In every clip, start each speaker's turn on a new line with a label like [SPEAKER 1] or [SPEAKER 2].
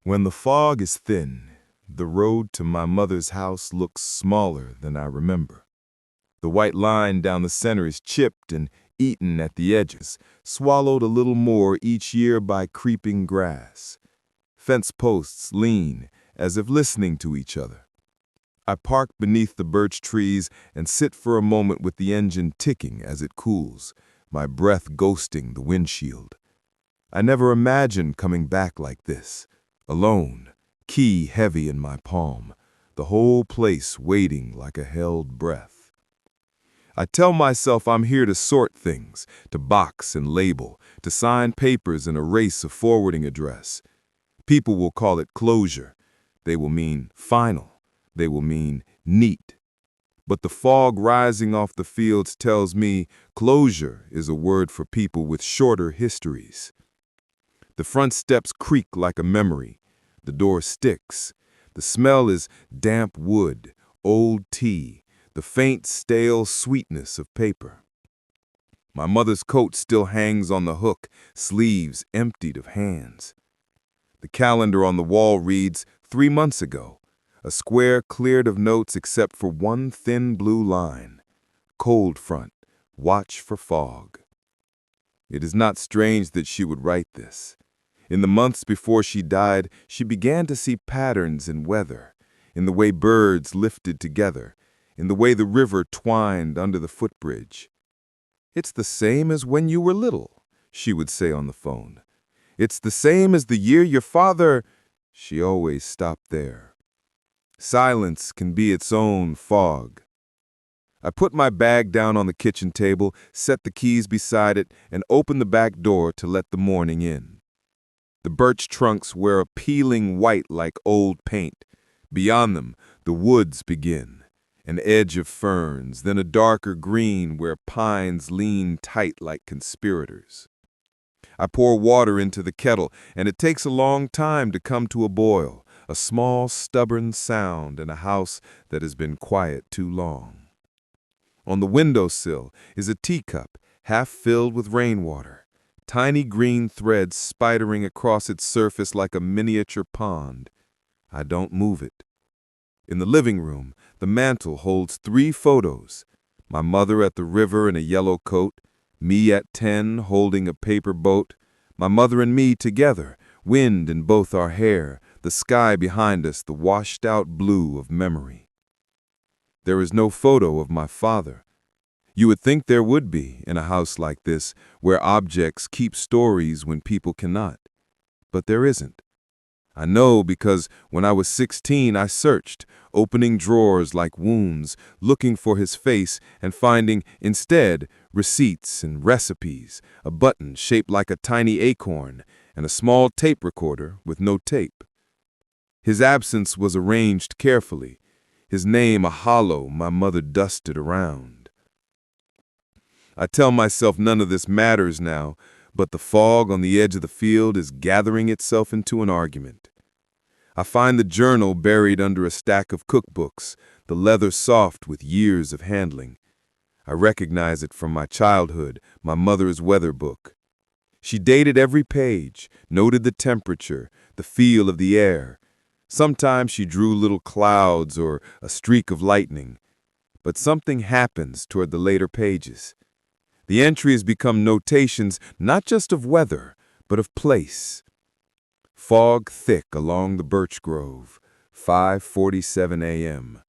[SPEAKER 1] When the fog is thin, the road to my mother's house looks smaller than I remember. The white line down the center is chipped and eaten at the edges, swallowed a little more each year by creeping grass. Fence posts lean, as if listening to each other. I park beneath the birch trees and sit for a moment with the engine ticking as it cools, my breath ghosting the windshield. I never imagined coming back like this, alone, key heavy in my palm, the whole place waiting like a held breath. I tell myself I'm here to sort things, to box and label, to sign papers and erase a forwarding address. People will call it closure. They will mean final. They will mean neat. But the fog rising off the fields tells me closure is a word for people with shorter histories. The front steps creak like a memory. The door sticks. The smell is damp wood, old tea, the faint, stale sweetness of paper. My mother's coat still hangs on the hook, sleeves emptied of hands. The calendar on the wall reads 3 months ago, a square cleared of notes except for one thin blue line. Cold front, watch for fog. It is not strange that she would write this. In the months before she died, she began to see patterns in weather, in the way birds lifted together, in the way the river twined under the footbridge. "It's the same as when you were little," she would say on the phone. "It's the same as the year your father—" She always stopped there. Silence can be its own fog. I put my bag down on the kitchen table, set the keys beside it, and opened the back door to let the morning in. The birch trunks wear a peeling white like old paint. Beyond them, the woods begin, an edge of ferns, then a darker green where pines lean tight like conspirators. I pour water into the kettle, and it takes a long time to come to a boil, a small, stubborn sound in a house that has been quiet too long. On the windowsill is a teacup, half filled with rainwater, tiny green threads spidering across its surface like a miniature pond. I don't move it. In the living room, the mantel holds 3 photos. My mother at the river in a yellow coat, me at 10 holding a paper boat, my mother and me together, wind in both our hair, the sky behind us, the washed-out blue of memory. There is no photo of my father. You would think there would be in a house like this, where objects keep stories when people cannot. But there isn't. I know because when I was 16, I searched, opening drawers like wounds, looking for his face and finding, instead, receipts and recipes, a button shaped like a tiny acorn, and a small tape recorder with no tape. His absence was arranged carefully, his name a hollow my mother dusted around. I tell myself none of this matters now, but the fog on the edge of the field is gathering itself into an argument. I find the journal buried under a stack of cookbooks, the leather soft with years of handling. I recognize it from my childhood, my mother's weather book. She dated every page, noted the temperature, the feel of the air. Sometimes she drew little clouds or a streak of lightning. But something happens toward the later pages. The entries become notations not just of weather, but of place. Fog thick along the birch grove, 5:47 a.m.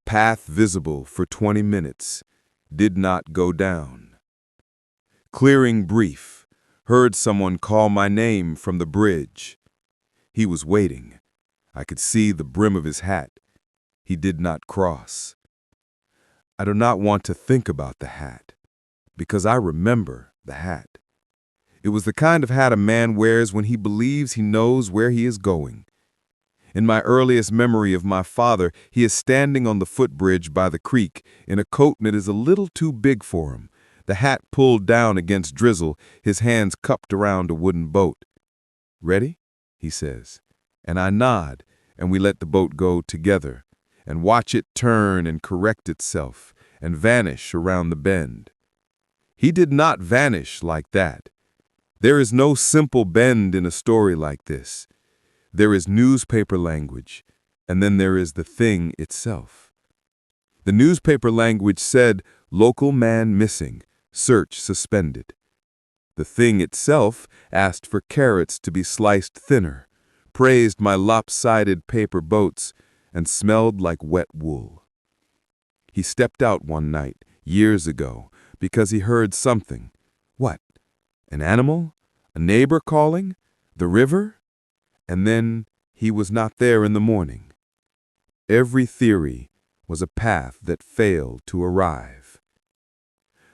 [SPEAKER 1] Path visible for 20 minutes, did not go down. Clearing brief, heard someone call my name from the bridge. He was waiting. I could see the brim of his hat. He did not cross. I do not want to think about the hat, because I remember the hat. It was the kind of hat a man wears when he believes he knows where he is going. In my earliest memory of my father, he is standing on the footbridge by the creek in a coat that is a little too big for him, the hat pulled down against drizzle, his hands cupped around a wooden boat. "Ready?" he says, and I nod, and we let the boat go together and watch it turn and correct itself and vanish around the bend. He did not vanish like that. There is no simple bend in a story like this. There is newspaper language, and then there is the thing itself. The newspaper language said, "Local man missing, search suspended." The thing itself asked for carrots to be sliced thinner, praised my lopsided paper boats, and smelled like wet wool. He stepped out one night, years ago, because he heard something. What? An animal? A neighbor calling? The river? And then he was not there in the morning. Every theory was a path that failed to arrive.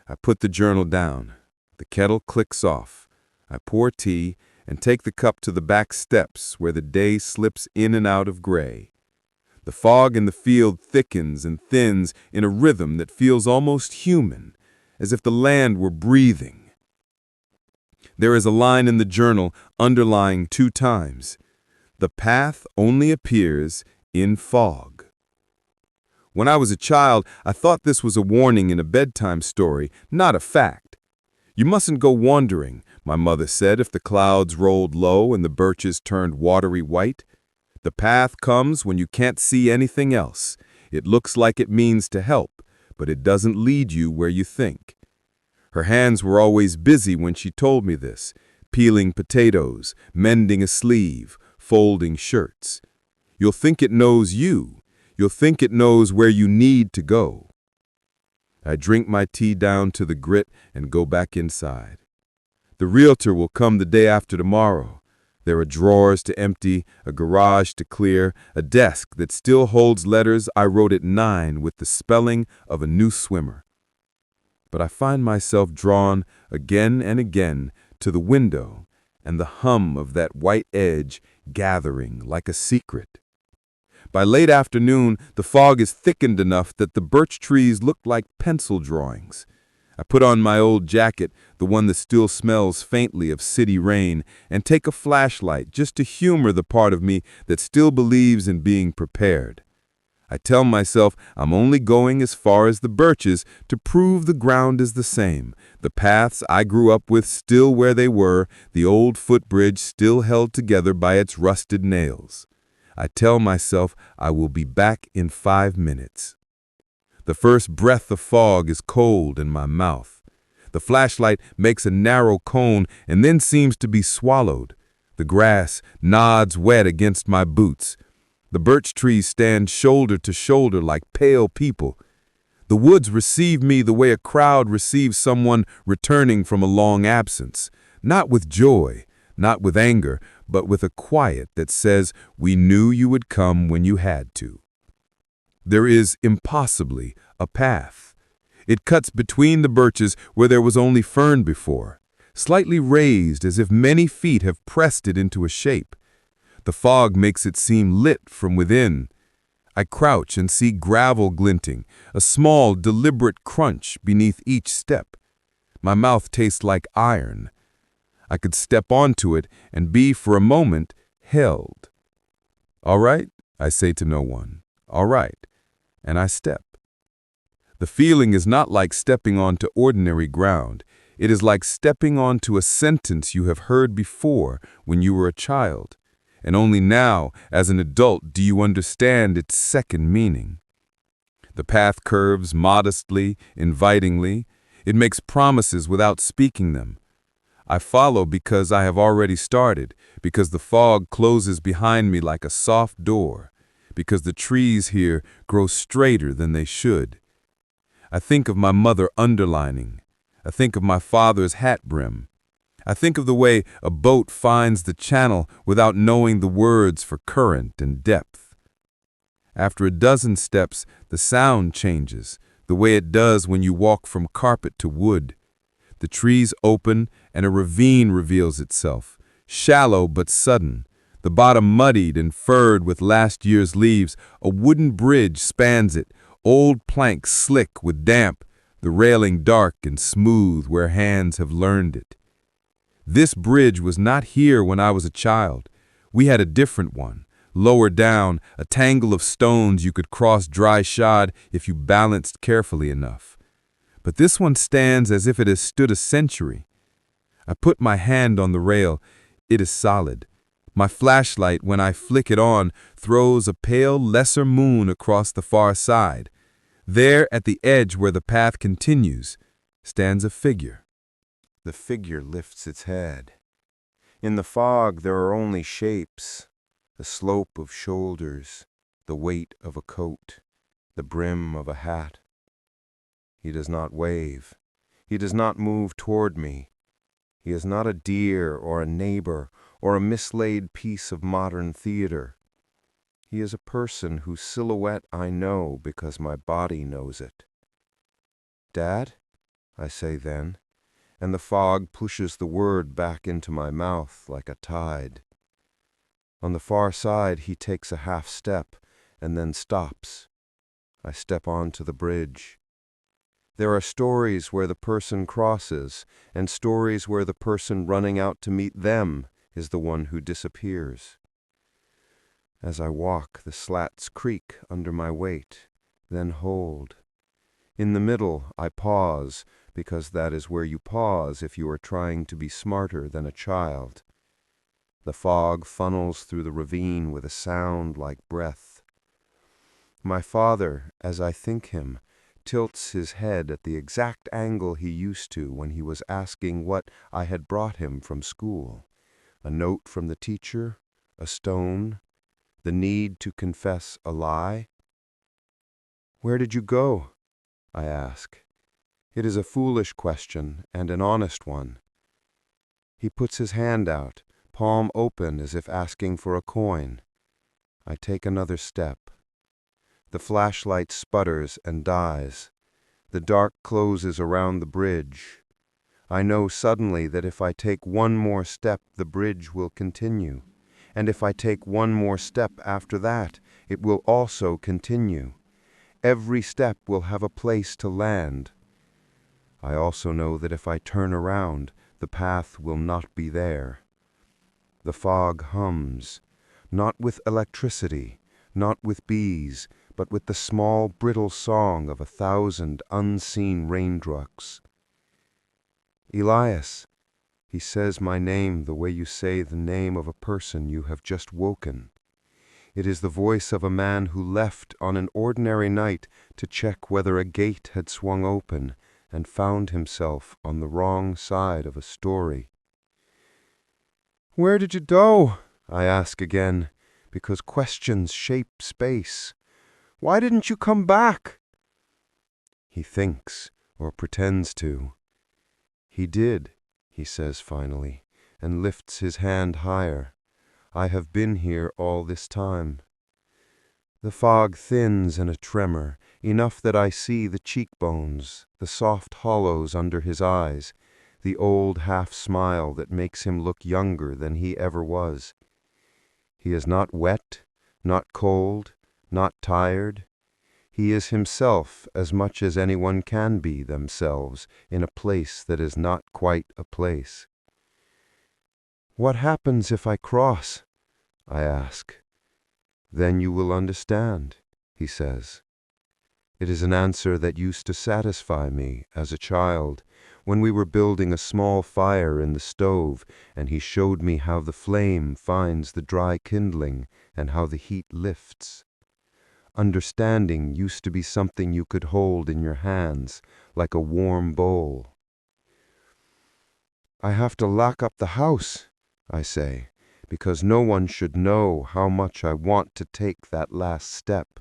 [SPEAKER 1] I put the journal down. The kettle clicks off. I pour tea and take the cup to the back steps where the day slips in and out of gray. The fog in the field thickens and thins in a rhythm that feels almost human, as if the land were breathing. There is a line in the journal underlying 2 times. The path only appears in fog. When I was a child, I thought this was a warning in a bedtime story, not a fact. You mustn't go wandering, my mother said, if the clouds rolled low and the birches turned watery white. The path comes when you can't see anything else. It looks like it means to help, but it doesn't lead you where you think. Her hands were always busy when she told me this, peeling potatoes, mending a sleeve, folding shirts. You'll think it knows you. You'll think it knows where you need to go. I drink my tea down to the grit and go back inside. The realtor will come the day after tomorrow. There are drawers to empty, a garage to clear, a desk that still holds letters I wrote at 9 with the spelling of a new swimmer. But I find myself drawn again and again to the window and the hum of that white edge gathering like a secret. By late afternoon, the fog is thickened enough that the birch trees look like pencil drawings. I put on my old jacket, the one that still smells faintly of city rain, and take a flashlight just to humor the part of me that still believes in being prepared. I tell myself I'm only going as far as the birches to prove the ground is the same, the paths I grew up with still where they were, the old footbridge still held together by its rusted nails. I tell myself I will be back in 5 minutes. The first breath of fog is cold in my mouth. The flashlight makes a narrow cone and then seems to be swallowed. The grass nods wet against my boots. The birch trees stand shoulder to shoulder like pale people. The woods receive me the way a crowd receives someone returning from a long absence, not with joy, not with anger, but with a quiet that says, "We knew you would come when you had to." There is impossibly a path. It cuts between the birches where there was only fern before, slightly raised as if many feet have pressed it into a shape. The fog makes it seem lit from within. I crouch and see gravel glinting, a small, deliberate crunch beneath each step. My mouth tastes like iron. I could step onto it and be, for a moment, held. "All right," I say to no one. "All right." And I step. The feeling is not like stepping onto ordinary ground. It is like stepping onto a sentence you have heard before when you were a child, and only now, as an adult, do you understand its second meaning. The path curves modestly, invitingly. It makes promises without speaking them. I follow because I have already started, because the fog closes behind me like a soft door, because the trees here grow straighter than they should. I think of my mother underlining. I think of my father's hat brim. I think of the way a boat finds the channel without knowing the words for current and depth. After a dozen steps, the sound changes, the way it does when you walk from carpet to wood. The trees open and a ravine reveals itself, shallow but sudden. The bottom muddied and furred with last year's leaves, a wooden bridge spans it, old planks slick with damp, the railing dark and smooth where hands have learned it. This bridge was not here when I was a child. We had a different one, lower down, a tangle of stones you could cross dry shod if you balanced carefully enough. But this one stands as if it has stood a century. I put my hand on the rail. It is solid. My flashlight, when I flick it on, throws a pale, lesser moon across the far side. There, at the edge where the path continues, stands a figure. The figure lifts its head. In the fog there are only shapes, the slope of shoulders, the weight of a coat, the brim of a hat. He does not wave. He does not move toward me. He is not a deer or a neighbor or a mislaid piece of modern theater. He is a person whose silhouette I know because my body knows it. "Dad?" I say then, and the fog pushes the word back into my mouth like a tide. On the far side he takes a half step and then stops. I step onto the bridge. There are stories where the person crosses, and stories where the person running out to meet them is the one who disappears. As I walk, the slats creak under my weight, then hold. In the middle, I pause, because that is where you pause if you are trying to be smarter than a child. The fog funnels through the ravine with a sound like breath. My father, as I think him, tilts his head at the exact angle he used to when he was asking what I had brought him from school. A note from the teacher, a stone, the need to confess a lie. "Where did you go?" I ask. It is a foolish question and an honest one. He puts his hand out, palm open as if asking for a coin. I take another step. The flashlight sputters and dies. The dark closes around the bridge. I know suddenly that if I take one more step, the bridge will continue. And if I take one more step after that, it will also continue. Every step will have a place to land. I also know that if I turn around, the path will not be there. The fog hums, not with electricity, not with bees, but with the small, brittle song of 1,000 unseen raindrops. "Elias," he says my name the way you say the name of a person you have just woken. It is the voice of a man who left on an ordinary night to check whether a gate had swung open and found himself on the wrong side of a story. "Where did you go?" I ask again, because questions shape space. "Why didn't you come back?" He thinks, or pretends to. "He did," he says finally, and lifts his hand higher. "I have been here all this time." The fog thins in a tremor, enough that I see the cheekbones, the soft hollows under his eyes, the old half-smile that makes him look younger than he ever was. He is not wet, not cold, not tired. He is himself as much as anyone can be themselves in a place that is not quite a place. "What happens if I cross?" I ask. "Then you will understand," he says. It is an answer that used to satisfy me as a child, when we were building a small fire in the stove, and he showed me how the flame finds the dry kindling and how the heat lifts. Understanding used to be something you could hold in your hands, like a warm bowl. "I have to lock up the house," I say, "because no one should know how much I want to take that last step.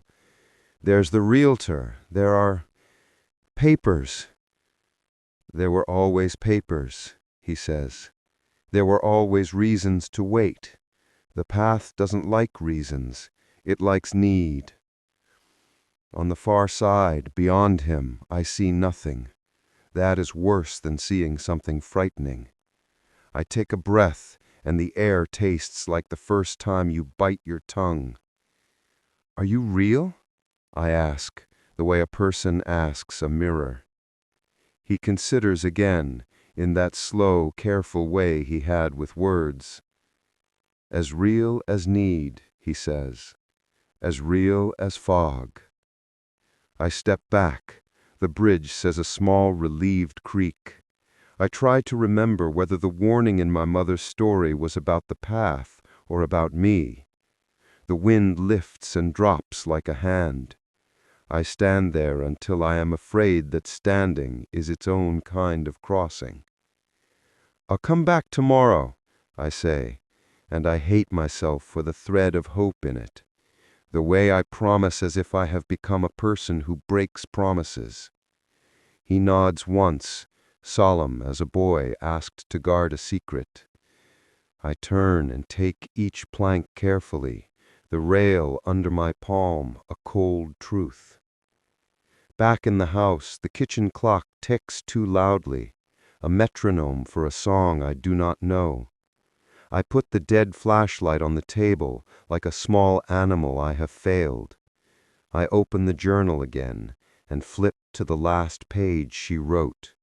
[SPEAKER 1] There's the realtor, there are papers." "There were always papers," he says. "There were always reasons to wait. The path doesn't like reasons, it likes need." On the far side, beyond him, I see nothing. That is worse than seeing something frightening. I take a breath, and the air tastes like the first time you bite your tongue. "Are you real?" I ask, the way a person asks a mirror. He considers again, in that slow, careful way he had with words. "As real as need," he says. "As real as fog." I step back. The bridge says a small, relieved creak. I try to remember whether the warning in my mother's story was about the path
[SPEAKER 2] or about me. The wind lifts and drops like a hand. I stand there until I am afraid that standing is its own kind of crossing. I'll come back tomorrow, I say, and I hate myself for the thread of hope in it, the way I promise as if I have become a person who breaks promises. He nods once, solemn as a boy asked to guard a secret. I turn and take each plank carefully, the rail under my palm, a cold truth. Back in the house, the kitchen clock ticks too loudly, a metronome for a song I do not know. I put the dead flashlight on the table like a small animal I have failed. I open the journal again and flip to the last page she wrote.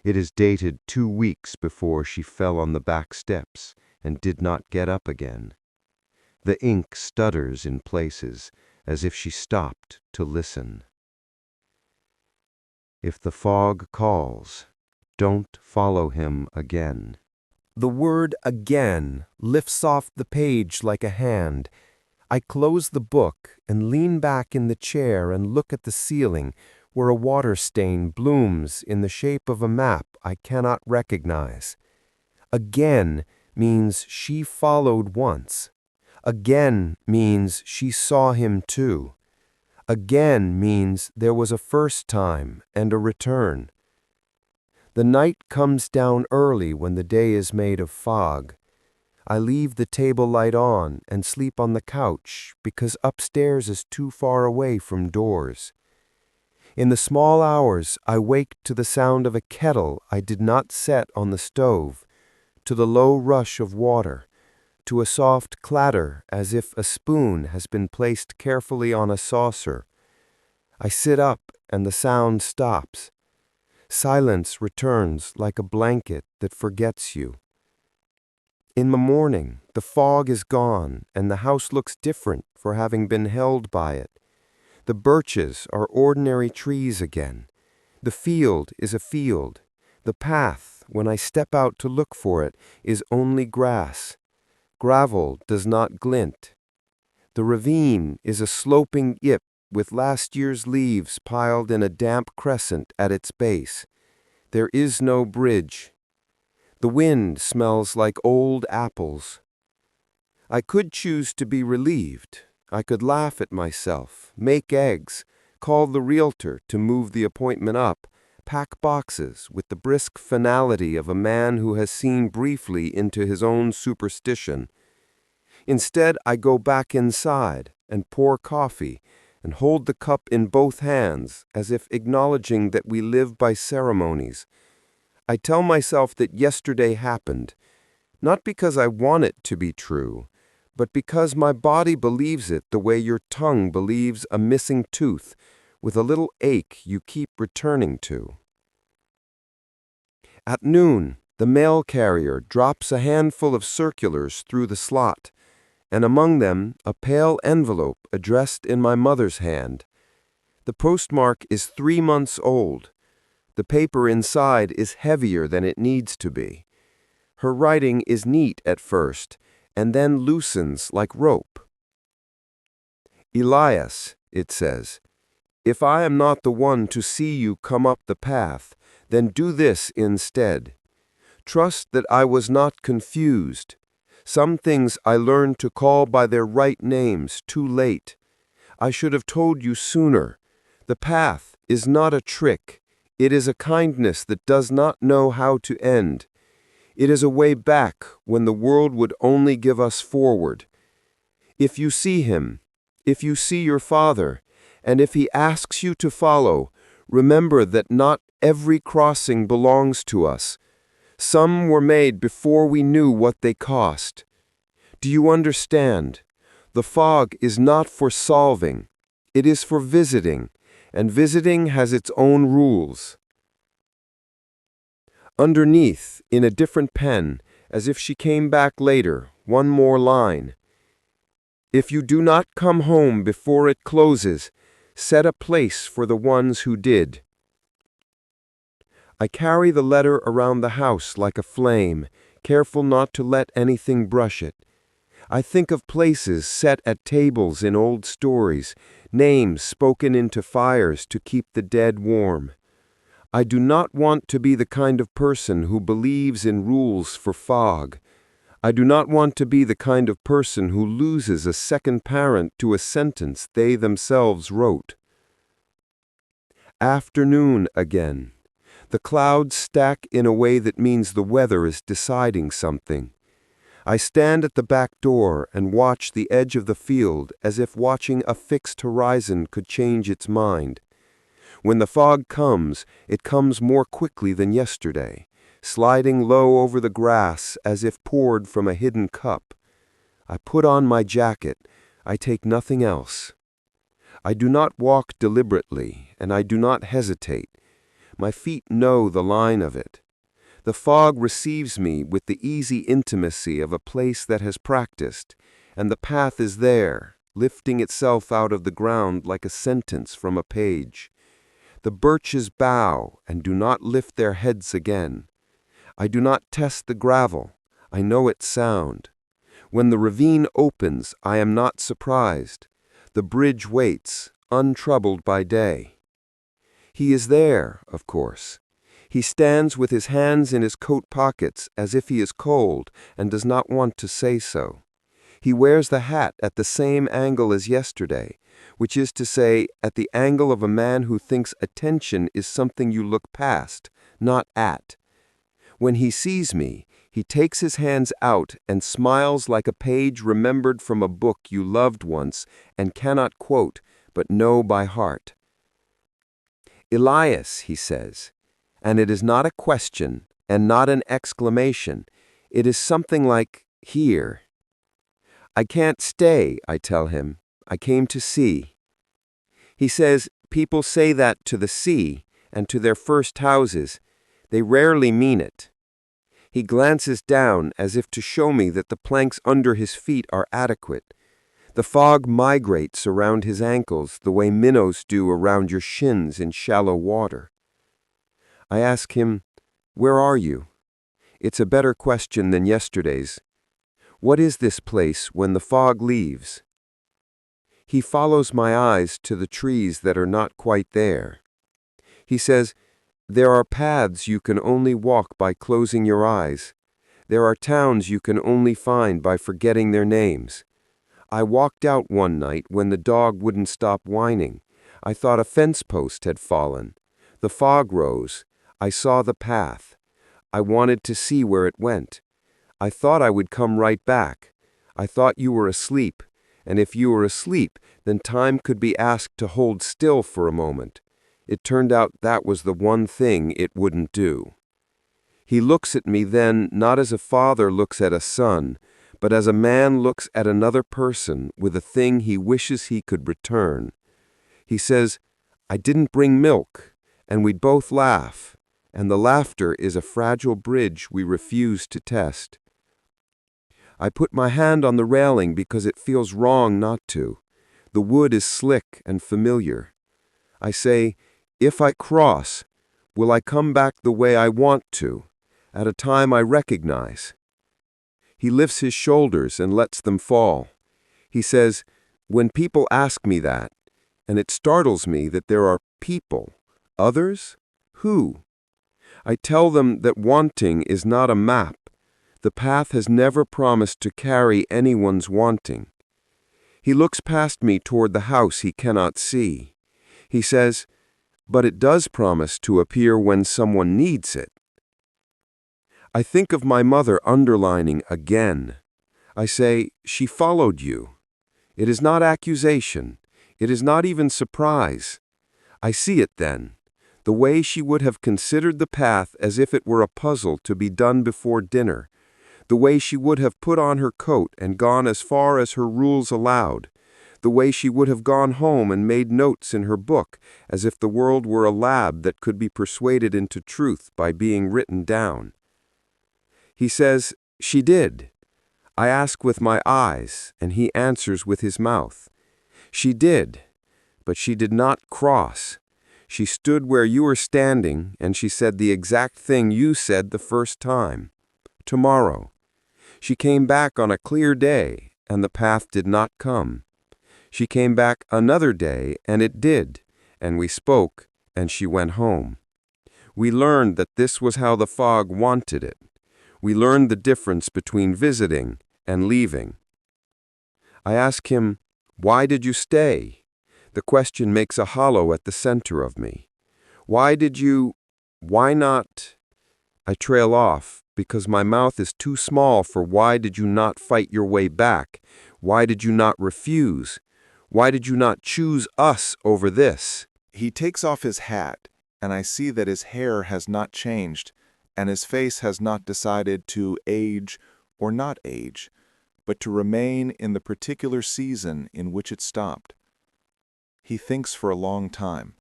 [SPEAKER 2] It is dated 2 weeks before she fell on the back steps and did not get up again. The ink stutters in places as if she stopped to listen. If the fog calls, don't follow him again.
[SPEAKER 3] The word again lifts off the page like a hand. I close the book and lean back in the chair and look at the ceiling where a water stain blooms in the shape of a map I cannot recognize. Again means she followed once. Again means she saw him too. Again means there was a first time and a return. The night comes down early when the day is made of fog. I leave the table light on and sleep on the couch because upstairs is too far away from doors. In the small hours, I wake to the sound of a kettle I did not set on the stove, to the low rush of water, to a soft clatter as if a spoon has been placed carefully on a saucer. I sit up and the sound stops. Silence returns like a blanket that forgets you. In the morning, the fog is gone and the house looks different for having been held by it. The birches are ordinary trees again. The field is a field. The path, when I step out to look for it, is only grass. Gravel does not glint. The ravine is a sloping yip with last year's leaves piled in a damp crescent at its base. There is no bridge. The wind smells like old apples. I could choose to be relieved. I could laugh at myself, make eggs, call the realtor to move the appointment up, pack boxes with the brisk finality of a man who has seen briefly into his own superstition. Instead, I go back inside and pour coffee and hold the cup in both hands as if acknowledging that we live by ceremonies. I tell myself that yesterday happened, not because I want it to be true, but because my body believes it the way your tongue believes a missing tooth with a little ache you keep returning to. At noon, the mail carrier drops a handful of circulars through the slot, and among them a pale envelope addressed in my mother's hand. The postmark is 3 months old. The paper inside is heavier than it needs to be. Her writing is neat at first, and then loosens like rope. Elias, it says, if I am not the one to see you come up the path, then do this instead. Trust that I was not confused. Some things I learned to call by their right names too late. I should have told you sooner. The path is not a trick. It is a kindness that does not know how to end. It is a way back when the world would only give us forward. If you see him, if you see your father, and if he asks you to follow, remember that not every crossing belongs to us. Some were made before we knew what they cost. Do you understand? The fog is not for solving. It is for visiting, and visiting has its own rules. Underneath, in a different pen, as if she came back later, one more line. If you do not come home before it closes, set a place for the ones who did. I carry the letter around the house like a flame, careful not to let anything brush it. I think of places set at tables in old stories, names spoken into fires to keep the dead warm. I do not want to be the kind of person who believes in rules for fog. I do not want to be the kind of person who loses a second parent to a sentence they themselves wrote. Afternoon again. The clouds stack in a way that means the weather is deciding something. I stand at the back door and watch the edge of the field as if watching a fixed horizon could change its mind. When the fog comes, it comes more quickly than yesterday, sliding low over the grass as if poured from a hidden cup. I put on my jacket. I take nothing else. I do not walk deliberately, and I do not hesitate. My feet know the line of it. The fog receives me with the easy intimacy of a place that has practiced, and the path is there, lifting itself out of the ground like a sentence from a page. The birches bow and do not lift their heads again. I do not test the gravel. I know its sound. When the ravine opens, I am not surprised. The bridge waits, untroubled by day. He is there, of course. He stands with his hands in his coat pockets as if he is cold and does not want to say so. He wears the hat at the same angle as yesterday, which is to say, at the angle of a man who thinks attention is something you look past, not at. When he sees me, he takes his hands out and smiles like a page remembered from a book you loved once and cannot quote, but know by heart. Elias, he says, and it is not a question and not an exclamation. It is something like, here. I can't stay, I tell him. I came to see. He says, people say that to the sea and to their first houses. They rarely mean it. He glances down as if to show me that the planks under his feet are adequate. The fog migrates around his ankles the way minnows do around your shins in shallow water. I ask him, where are you? It's a better question than yesterday's. What is this place when the fog leaves? He follows my eyes to the trees that are not quite there. He says, there are paths you can only walk by closing your eyes. There are towns you can only find by forgetting their names. I walked out one night when the dog wouldn't stop whining. I thought a fence post had fallen. The fog rose. I saw the path. I wanted to see where it went. I thought I would come right back. I thought you were asleep, and if you were asleep, then time could be asked to hold still for a moment. It turned out that was the one thing it wouldn't do. He looks at me then not as a father looks at a son, but as a man looks at another person with a thing he wishes he could return. He says, I didn't bring milk, and we'd both laugh, and the laughter is a fragile bridge we refuse to test. I put my hand on the railing because it feels wrong not to. The wood is slick and familiar. I say, if I cross, will I come back the way I want to, at a time I recognize? He lifts his shoulders and lets them fall. He says, when people ask me that, and it startles me that there are people, others? Who? I tell them that wanting is not a map. The path has never promised to carry anyone's wanting. He looks past me toward the house he cannot see. He says, but it does promise to appear when someone needs it. I think of my mother underlining again. I say, she followed you. It is not accusation. It is not even surprise. I see it then, the way she would have considered the path as if it were a puzzle to be done before dinner, the way she would have put on her coat and gone as far as her rules allowed, the way she would have gone home and made notes in her book as if the world were a lab that could be persuaded into truth by being written down. He says, she did. I ask with my eyes, and he answers with his mouth. She did, but she did not cross. She stood where you were standing, and she said the exact thing you said the first time. Tomorrow. She came back on a clear day,
[SPEAKER 2] and the path did not come. She came back another day, and it did, and we spoke, and she went home. We learned that this was how the fog wanted it. We learned the difference between visiting and leaving. I ask him, "Why did you stay?" The question makes a hollow at the center of me. Why not? I trail off because my mouth is too small for why did you not fight your way back? Why did you not refuse? Why did you not choose us over this?
[SPEAKER 1] He takes off his hat, and I see that his hair has not changed, and his face has not decided to age or not age, but to remain in the particular season in which it stopped. He thinks for a long time.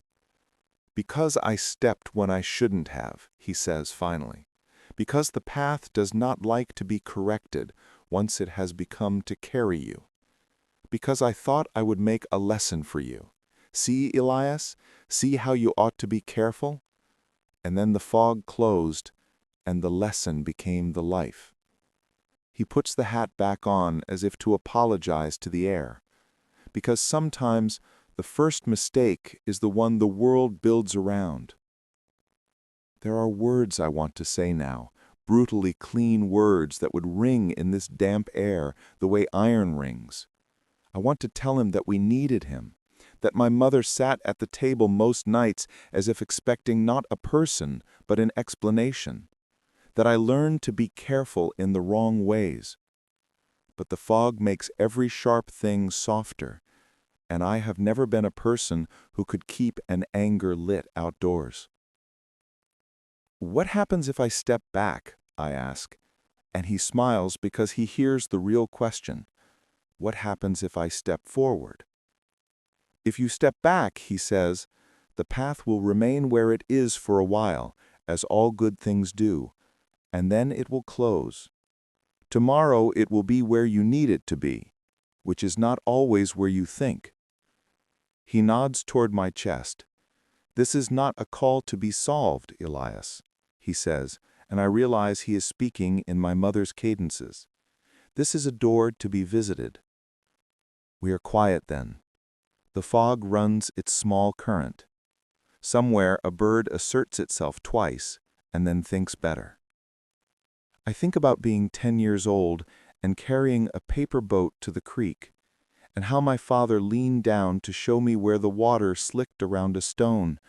[SPEAKER 1] "Because I stepped when I shouldn't have," he says finally. "Because the path does not like to be corrected once it has become to carry you. Because I thought I would make a lesson for you. See, Elias, see how you ought to be careful?" And then the fog closed, and the lesson became the life. He puts the hat back on as if to apologize to the air, because sometimes the first mistake is the one the world builds around. There are words I want to say now, brutally clean words that would ring in this damp air the way iron rings. I want to tell him that we needed him, that my mother sat at the table most nights as if expecting not a person but an explanation, that I learned to be careful in the wrong ways. But the fog makes every sharp thing softer, and I have never been a person who could keep an anger lit outdoors. "What happens if I step back?" I ask, and he smiles because he hears the real question. "What happens if I step forward?" "If you step back," he says, "the path will remain where it is for a while, as all good things do, and then it will close. Tomorrow it will be where you need it to be, which is not always where you think." He nods toward my chest. "This is not a call to be solved, Elias," he says, and I realize he is speaking in my mother's cadences. "This is a door to be visited." We are quiet then. The fog runs its small current. Somewhere a bird asserts itself twice, and then thinks better. I think about being 10 years old and carrying a paper boat to the creek, and how my father leaned down to show me where the water slicked around a stone,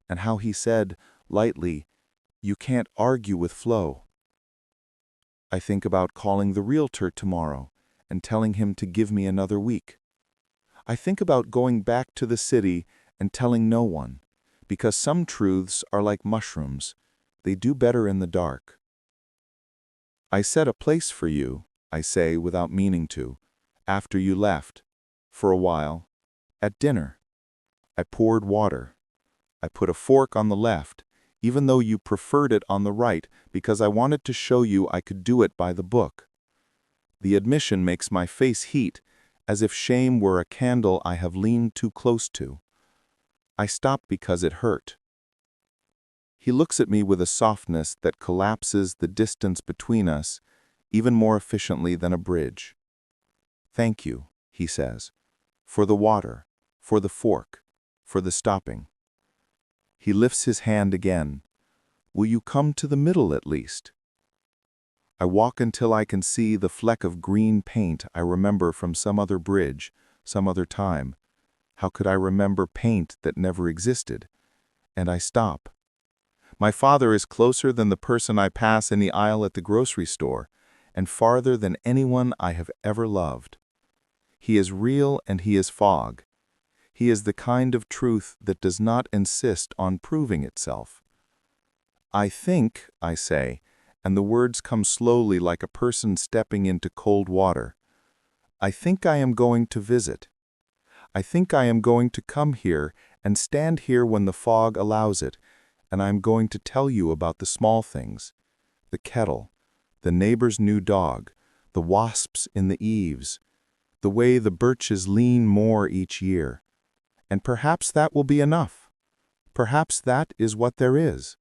[SPEAKER 1] and how he said, lightly, "You can't argue with flow." I think about calling the realtor tomorrow and telling him to give me another week. I think about going back to the city and telling no one, because some truths are like mushrooms. They do better in the dark. "I set a place for you," I say without meaning to, "after you left, for a while, at dinner. I poured water. I put a fork on the left, even though you preferred it on the right, because I wanted to show you I could do it by the book. The admission makes my face heat, as if shame were a candle I have leaned too close to. I stopped because it hurt." He looks at me with a softness that collapses the distance between us even more efficiently than a bridge. "Thank you," he says, "for the water, for the fork, for the stopping." He lifts his hand again. "Will you come to the middle at least?" I walk until I can see the fleck of green paint I remember from some other bridge, some other time. How could I remember paint that never existed? And I stop. My father is closer than the person I pass in the aisle at the grocery store, and farther than anyone I have ever loved. He is real and he is fog. He is the kind of truth that does not insist on proving itself. "I think," I say, and the words come slowly like a person stepping into cold water. "I think I am going to visit. I think I am going to come here and stand here when the fog allows it, and I am going to tell you about the small things, the kettle, the neighbor's new dog, the wasps in the eaves, the way the birches lean more each year. And perhaps that will be enough. Perhaps that is what there is."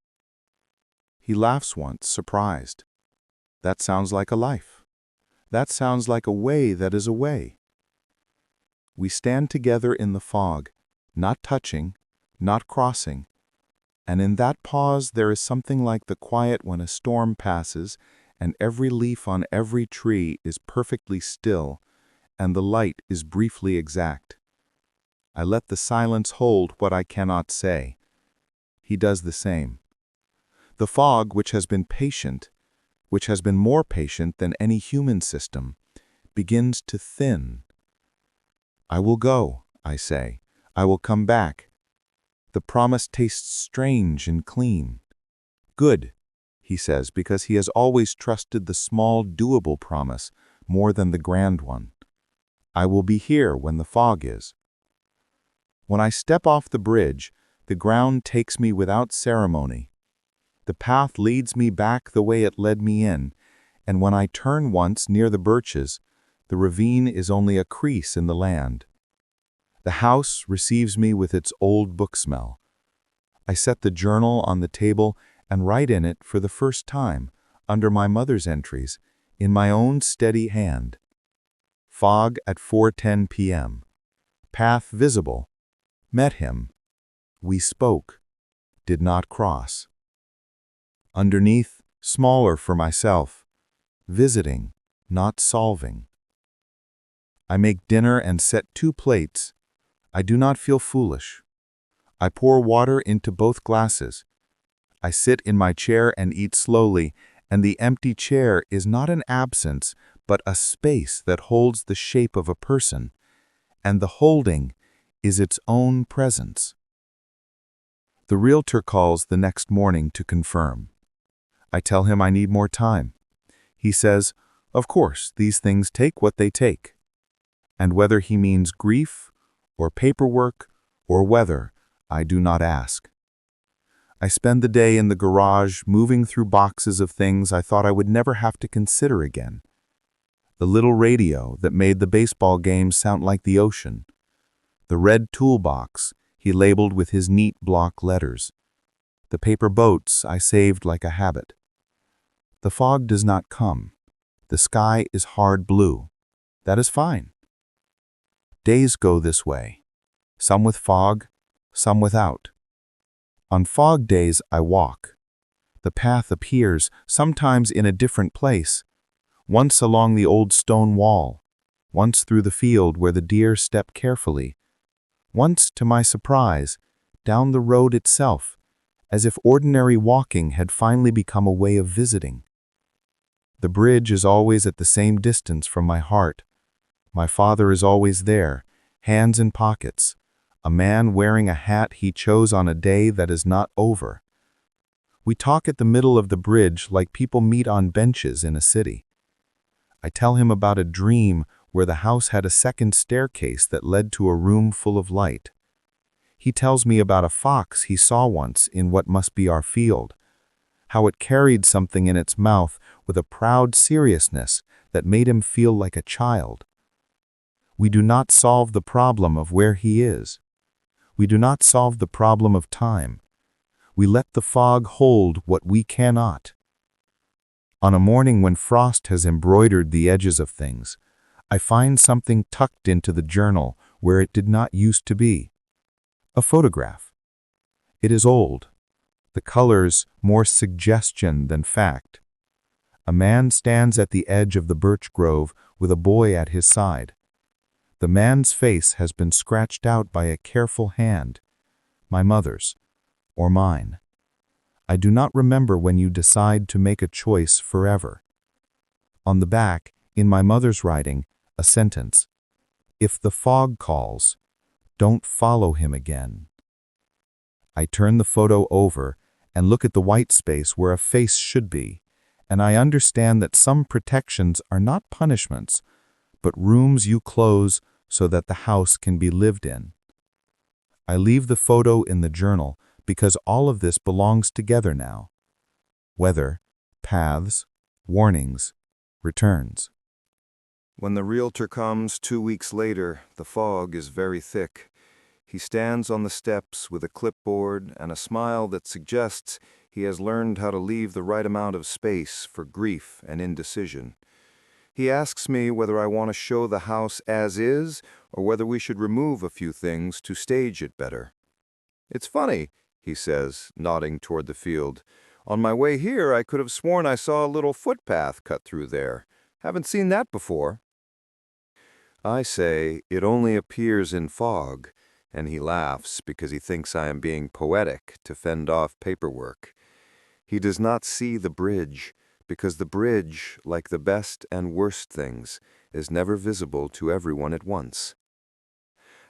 [SPEAKER 1] He laughs once, surprised. "That sounds like a life." That sounds like a way that is away. We stand together in the fog, not touching, not crossing, and in that pause there is something like the quiet when a storm passes and every leaf on every tree is perfectly still and the light is briefly exact. I let the silence hold what I cannot say. He does the same. The fog, which has been patient, which has been more patient than any human system, begins to thin. I will go, I say. I will come back. The promise tastes strange and clean. Good, he says, because he has always trusted the small, doable promise more than the grand one. I will be here when the fog is. When I step off the bridge, the ground takes me without ceremony. The path leads me back the way it led me in, and when I turn once near the birches, the ravine is only a crease in the land. The house receives me with its old book smell. I set the journal on the table and write in it for the first time, under my mother's entries, in my own steady hand. Fog at 4:10 p.m. Path visible. Met him. We spoke. Did not cross. Underneath, smaller for myself. Visiting, not solving. I make dinner and set 2 plates. I do not feel foolish. I pour water into both glasses. I sit in my chair and eat slowly, and the empty chair is not an absence, but a space that holds the shape of a person, and the holding is its own presence. The realtor calls the next morning to confirm. I tell him I need more time. He says, of course, these things take what they take. And whether he means grief, or paperwork, or weather, I do not ask. I spend the day in the garage moving through boxes of things I thought I would never have to consider again. The little radio that made the baseball games sound like the ocean. The red toolbox he labeled with his neat block letters. The paper boats I saved like a habit. The fog does not come. The sky is hard blue. That is fine. Days go this way, some with fog, some without. On fog days I walk. The path appears, sometimes in a different place, once along the old stone wall, once through the field where the deer step carefully, once, to my surprise, down the road itself, as if ordinary walking had finally become a way of visiting. The bridge is always at the same distance from my heart. My father is always there, hands in pockets, a man wearing a hat he chose on a day that is not over. We talk at the middle of the bridge like people meet on benches in a city. I tell him about a dream where the house had a second staircase that led to a room full of light. He tells me about a fox he saw once in what must be our field, how it carried something in its mouth with a proud seriousness that made him feel like a child. We do not solve the problem of where he is. We do not solve the problem of time. We let the fog hold what we cannot. On a morning when frost has embroidered the edges of things, I find something tucked into the journal where it did not used to be. A photograph. It is old. The colors more suggestion than fact. A man stands at the edge of the birch grove with a boy at his side. The man's face has been scratched out by a careful hand, my mother's, or mine. I do not remember when you decide to make a choice forever. On the back, in my mother's writing, a sentence. If the fog calls, don't follow him again. I turn the photo over and look at the white space where a face should be, and I understand that some protections are not punishments, but rooms you close so that the house can be lived in. I leave the photo in the journal because all of this belongs together now. Weather, paths, warnings, returns.
[SPEAKER 4] When the realtor comes 2 weeks later, the fog is very thick. He stands on the steps with a clipboard and a smile that suggests he has learned how to leave the right amount of space for grief and indecision. He asks me whether I want to show the house as is or whether we should remove a few things to stage it better. It's funny, he says, nodding toward the field. On my way here, I could have sworn I saw a little footpath cut through there. Haven't seen that before. I say, it only appears in fog, and he laughs because he thinks I am being poetic to fend off paperwork. He does not see the bridge, because the bridge, like the best and worst things, is never visible to everyone at once.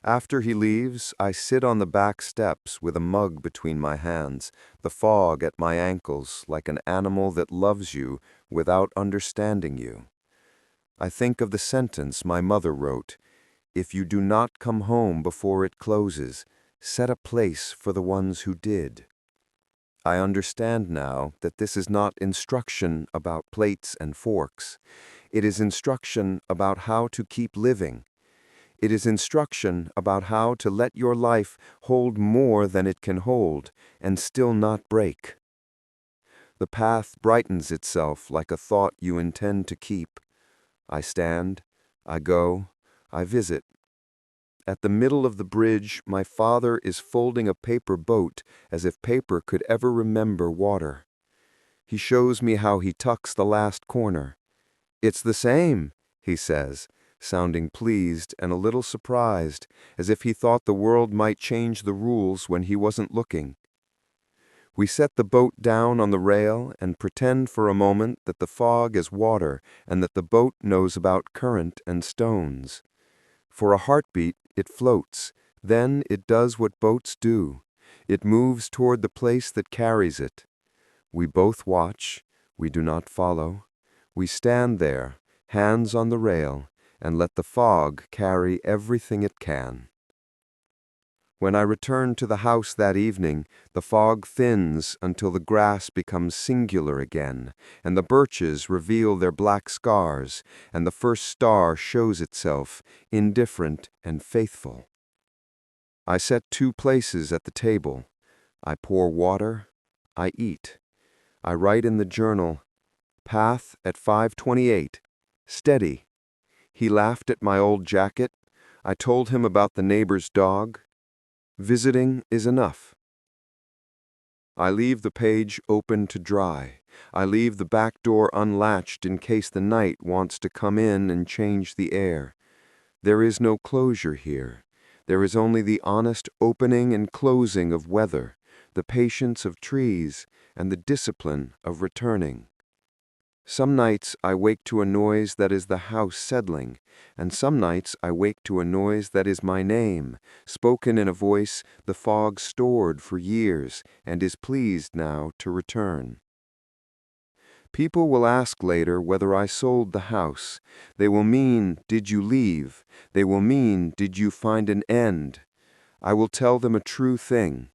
[SPEAKER 4] After he leaves, I sit on the back steps with a mug between my hands, the fog at my ankles like an animal that loves you without understanding you. I think of the sentence my mother wrote, "If you do not come home before it closes, set a place for the ones who did." I understand now that this is not instruction about plates and forks. It is instruction about how to keep living. It is instruction about how to let your life hold more than it can hold and still not break. The path brightens itself like a thought you intend to keep. I stand, I go, I visit. At the middle of the bridge, my father is folding a paper boat as if paper could ever remember water. He shows me how he tucks the last corner. "It's the same," he says, sounding pleased and a little surprised, as if he thought the world might change the rules when he wasn't looking. We set the boat down on the rail and pretend for a moment that the fog is water and that the boat knows about current and stones. For a heartbeat, it floats. Then it does what boats do. It moves toward the place that carries it. We both watch. We do not follow. We stand there, hands on the rail, and let the fog carry everything it can. When I return to the house that evening, the fog thins until the grass becomes singular again, and the birches reveal their black scars, and the first star shows itself, indifferent and faithful. I set 2 places at the table. I pour water. I eat. I write in the journal, "Path at 5:28. Steady." He laughed at my old jacket. I told him about the neighbor's dog. Visiting is enough. I leave the page open to dry. I leave the back door unlatched in case the night wants to come in and change the air. There is no closure here. There is only the honest opening and closing of weather, the patience of trees, and the discipline of returning. Some nights I wake to a noise that is the house settling, and some nights I wake to a noise that is my name, spoken in a voice the fog stored for years and is pleased now to return. People will ask later whether I sold the house. They will mean, "Did you leave?" They will mean, "Did you find an end?" I will tell them a true thing.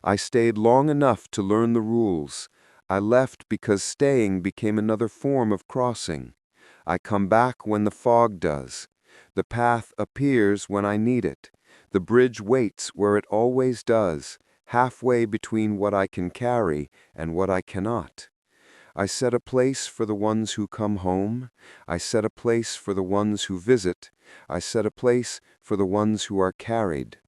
[SPEAKER 4] I stayed long enough to learn the rules. I left because staying became another form of crossing. I come back when the fog does. The path appears when I need it. The bridge waits where it always does, halfway between what I can carry and what I cannot. I set a place for the ones who come home. I set a place for the ones who visit. I set a place for the ones who are carried.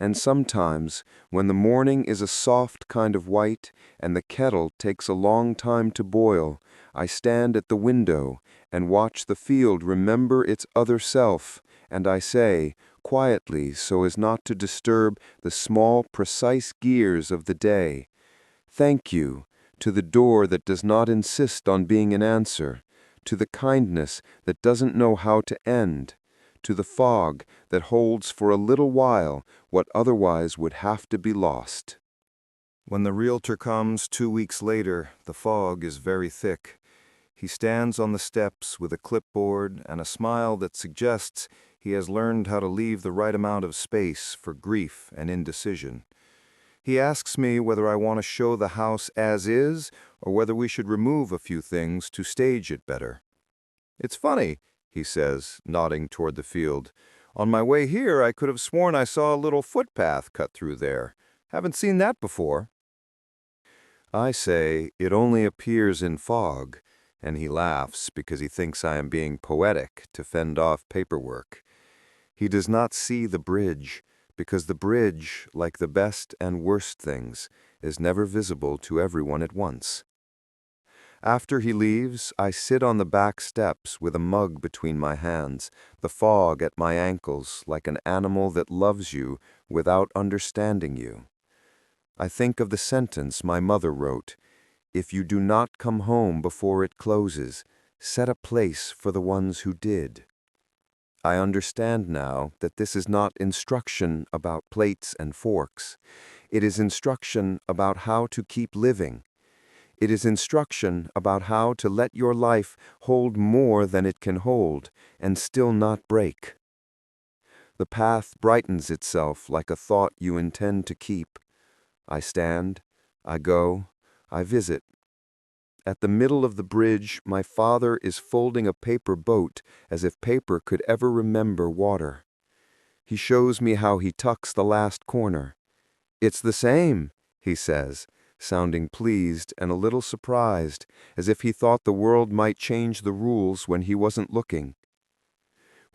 [SPEAKER 4] And sometimes, when the morning is a soft kind of white and the kettle takes a long time to boil, I stand at the window and watch the field remember its other self, and I say, quietly so as not to disturb the small, precise gears of the day, "Thank you," to the door that does not insist on being an answer, to the kindness that doesn't know how to end, to the fog that holds for a little while what otherwise would have to be lost. When the realtor comes 2 weeks later, the fog is very thick. He stands on the steps with a clipboard and a smile that suggests he has learned how to leave the right amount of space for grief and indecision. He asks me whether I want to show the house as is or whether we should remove a few things to stage it better. "It's funny," he says, nodding toward the field. "On my way here, I could have sworn I saw a little footpath cut through there. Haven't seen that before." I say, it only appears in fog, and he laughs because he thinks I am being poetic to fend off paperwork. He does not see the bridge, because the bridge, like the best and worst things, is never visible to everyone at once. After he leaves, I sit on the back steps with a mug between my hands, the fog at my ankles, like an animal that loves you without understanding you. I think of the sentence my mother wrote, "If you do not come home before it closes, set a place for the ones who did." I understand now that this is not instruction about plates and forks. It is instruction about how to keep living. It is instruction about how to let your life hold more than it can hold and still not break. The path brightens itself like a thought you intend to keep. I stand, I go, I visit. At the middle of the bridge, my father is folding a paper boat as if paper could ever remember water. He shows me how he tucks the last corner. "It's the same," he says, sounding pleased and a little surprised, as if he thought the world might change the rules when he wasn't looking.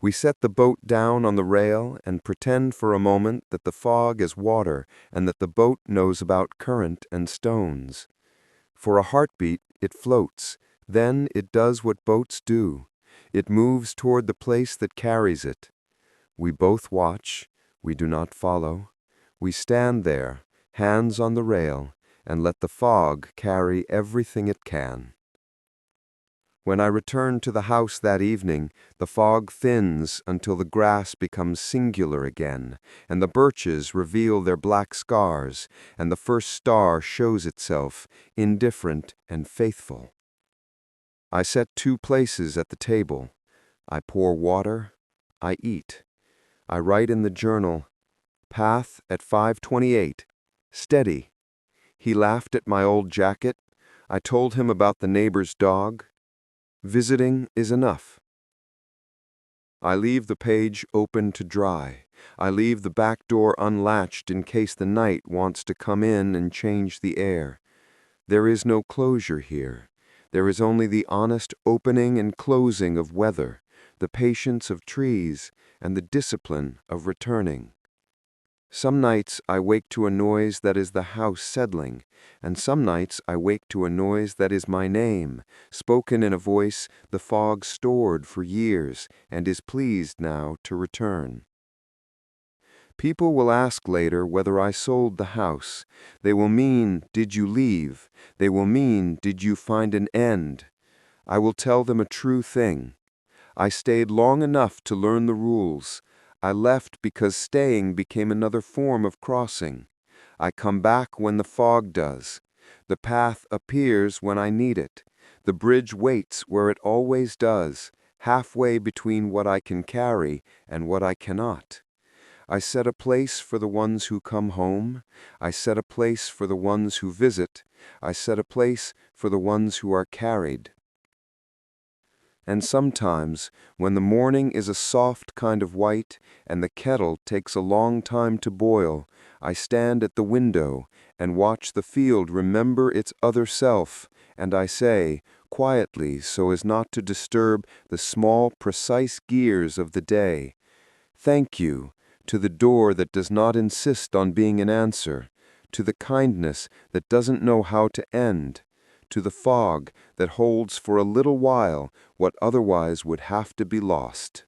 [SPEAKER 4] We set the boat down on the rail and pretend for a moment that the fog is water and that the boat knows about current and stones. For a heartbeat, it floats. Then it does what boats do. It moves toward the place that carries it. We both watch. We do not follow. We stand there, hands on the rail, and let the fog carry everything it can. When I return to the house that evening, the fog thins until the grass becomes singular again, and the birches reveal their black scars, and the first star shows itself, indifferent and faithful. I set 2 places at the table. I pour water. I eat. I write in the journal, "Path at 5:28. Steady." He laughed at my old jacket. I told him about the neighbor's dog. Visiting is enough. I leave the page open to dry. I leave the back door unlatched in case the night wants to come in and change the air. There is no closure here. There is only the honest opening and closing of weather, the patience of trees, and the discipline of returning. Some nights I wake to a noise that is the house settling, and some nights I wake to a noise that is my name, spoken in a voice the fog stored for years and is pleased now to return. People will ask later whether I sold the house. They will mean, "Did you leave?" They will mean, "Did you find an end?" I will tell them a true thing. I stayed long enough to learn the rules. I left because staying became another form of crossing. I come back when the fog does. The path appears when I need it. The bridge waits where it always does, halfway between what I can carry and what I cannot. I set a place for the ones who come home. I set a place for the ones who visit. I set a place for the ones who are carried. And sometimes, when the morning is a soft kind of white and the kettle takes a long time to boil, I stand at the window and watch the field remember its other self, and I say, quietly so as not to disturb the small, precise gears of the day, "Thank you," to the door that does not insist on being an answer, to the kindness that doesn't know how to end, to the fog that holds for a little while what otherwise would have to be lost.